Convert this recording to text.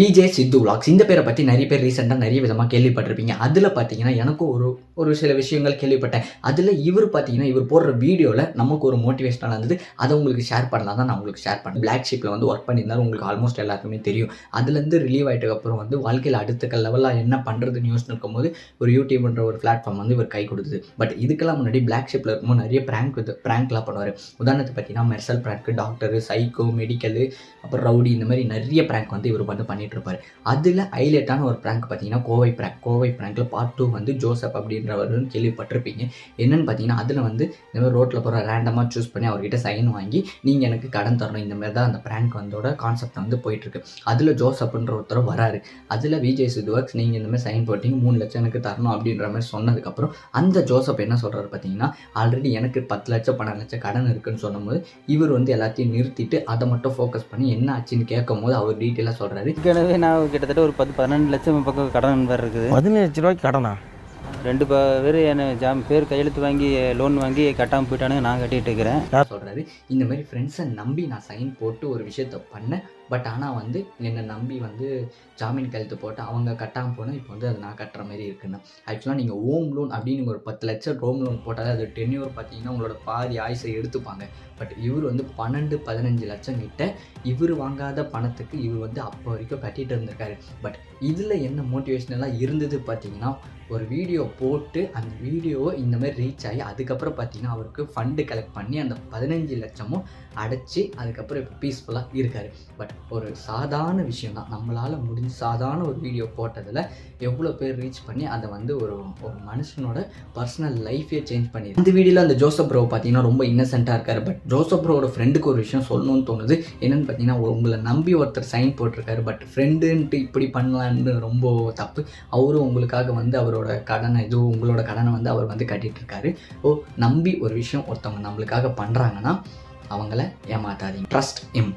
விஜய் சித்து vlogs இந்த பேரை பற்றி நிறைய பேர் ரீசெண்டாக நிறைய விதமாக கேள்விப்பட்டிருப்பீங்க. அதில் பார்த்தீங்கன்னா எனக்கும் ஒரு சில விஷயங்கள் கேள்விப்பட்டேன். அதில் இவர் பார்த்தீங்கன்னா இவர் போடுற வீடியோவில் நமக்கு ஒரு மோட்டிவேஷனாக இருந்தது. அதை உங்களுக்கு ஷேர் பண்ணலாம் தான் நான் உங்களுக்கு ஷேர் பண்ணேன். பிளாக் ஷிப்பில் வந்து ஒர்க் பண்ணியிருந்தாலும் உங்களுக்கு ஆல்மோஸ்ட் எல்லாருக்குமே தெரியும். அதுலேருந்து ரிலீவ் ஆகிட்டதுக்கப்புறம் வந்து வாழ்க்கையில் அடுத்த லெவலாக என்ன பண்ணுறதுன்னு யோசிச்சு இருக்கும்போது ஒரு யூடியூப்ன்ற ஒரு பிளாட்ஃபார்ம் வந்து இவர் கை கொடுத்தது. பட் இதுக்கெல்லாம் முன்னாடி பிளாக் ஷிப்பில் இருக்கும்போது நிறைய ப்ராங்க்லாம் பண்ணுவார். உதாரணத்துக்கு பார்த்தீங்கன்னா Mersal prank, doctor, psycho, medical, அப்புறம் ரவுடி, இந்த மாதிரி நிறைய ப்ராங்க் வந்து இவர் வந்து பண்ணிட்டுருப்பார். அதில் ஹைலைட்டான ஒரு ப்ராங்க் பார்த்தீங்கன்னா கோவை ப்ராங்க்கில் பார்ட் 2 வந்து ஜோசப் அப்படின்றவர் கேள்விப்பட்டிருப்பீங்க. என்னென்னு பார்த்தீங்கன்னா அதில் வந்து இந்த மாதிரி ரோட்டில் போகிற ரேண்டமாக சூஸ் பண்ணி அவர்கிட்ட சைன் வாங்கி நீங்கள் எனக்கு கடன் தரணும், இந்த மாதிரி தான் அந்த ப்ராங்க் வந்தோட கான்செப்ட் வந்து போயிட்டுருக்கு. அதில் ஜோசப்ன்ற ஒருத்தர் வராரு. அதில் விஜய் சித்து விலாக்ஸ் நீங்கள் இந்த மாதிரி சைன் போட்டிங்க 3 லட்சம் எனக்கு தரணும் அப்படின்ற மாதிரி சொன்னதுக்கப்புறம் அந்த ஜோசப் என்ன சொல்கிறாரு பார்த்தீங்கன்னா, ஆல்ரெடி எனக்கு 10 லட்சம் 12 லட்சம் கடன் இருக்குன்னு சொன்னும்போது இவர் வந்து எல்லாத்தையும் நிறுத்திட்டு அதை மட்டும் ஃபோக்கஸ் பண்ணி என்ன ஆச்சுன்னு கேட்கும் போது அவர் டீட்டெயிலாக சொல்கிறாரு. ஏற்கனவே நான் கிட்டத்தட்ட ஒரு 12 லட்சம் பக்கம் கடன் வேறு இருக்குது. 15 லட்ச ரூபாய்க்கு கடனா? 2 பேர் என்ன பேர் கையெழுத்து வாங்கி லோன் வாங்கி கட்டாமல் போயிட்டானுங்க, நான் கட்டிகிட்டு இருக்கிறேன் சொல்கிறாரு. இந்த மாதிரி ஃப்ரெண்ட்ஸை நம்பி நான் சைன் போட்டு ஒரு விஷயத்த பண்ணேன். பட் ஆனால் வந்து என்னை நம்பி வந்து ஜாமீன் கையெழுத்து போட்டு அவங்க கட்டாமல் போனால் இப்போ வந்து அது நான் கட்டுற மாதிரி இருக்குன்னு. ஆக்சுவலாக நீங்கள் ஹோம் லோன் அப்படின்னு ஒரு 10 லட்சம் ஹோம் லோன் போட்டாலே அது டென்யூர் பார்த்தீங்கன்னா உங்களோட பாதி ஆயுசை எடுத்துப்பாங்க. பட் இவர் வந்து 12-15 லட்சம் கிட்ட இவர் வாங்காத பணத்துக்கு இவர் வந்து அப்போ வரைக்கும் கட்டிகிட்டு இருந்திருக்காரு. பட் இதில் என்ன மோட்டிவேஷனெல்லாம் இருந்தது பார்த்தீங்கன்னா, ஒரு வீடியோ போட்டு அந்த வீடியோவை இந்த மாதிரி ரீச் ஆகி அதுக்கப்புறம் பார்த்தீங்கன்னா அவருக்கு ஃபண்டு கலெக்ட் பண்ணி அந்த 15 லட்சமும் அடைச்சி அதுக்கப்புறம் இப்போ பீஸ்ஃபுல்லாக இருக்கார். பட் ஒரு சாதாரண விஷயம் தான், நம்மளால் முடிஞ்ச சாதாரண ஒரு வீடியோ போட்டதில் எவ்வளோ பேர் ரீச் பண்ணி அதை வந்து ஒரு மனுஷனோட பர்சனல் லைஃபே சேஞ்ச் பண்ணி. இந்த வீடியோவில் அந்த ஜோசப் ப்ரோ பார்த்தீங்கன்னா ரொம்ப இன்னசென்ட்டாக இருக்கார். பட் ஜோசப் ப்ரோட ஃப்ரெண்டுக்கு ஒரு விஷயம் சொல்லணும்னு தோணுது. என்னென்னு பார்த்தீங்கன்னா, உங்களை நம்பி ஒருத்தர் சைன் போட்டிருக்காரு. பட் ஃப்ரெண்டுன்ட்டு இப்படி பண்ணலான்னு ரொம்ப தப்பு. அவரும் உங்களுக்காக வந்து அவரோட கடனை உங்களோட கடனை வந்து அவர் வந்து கட்டிகிட்டு இருக்காரு. நம்பி ஒரு விஷயம் ஒருத்தவங்க நம்மளுக்காக பண்ணுறாங்கன்னா அவங்கள ஏமாத்தாதீங்க. Trust him.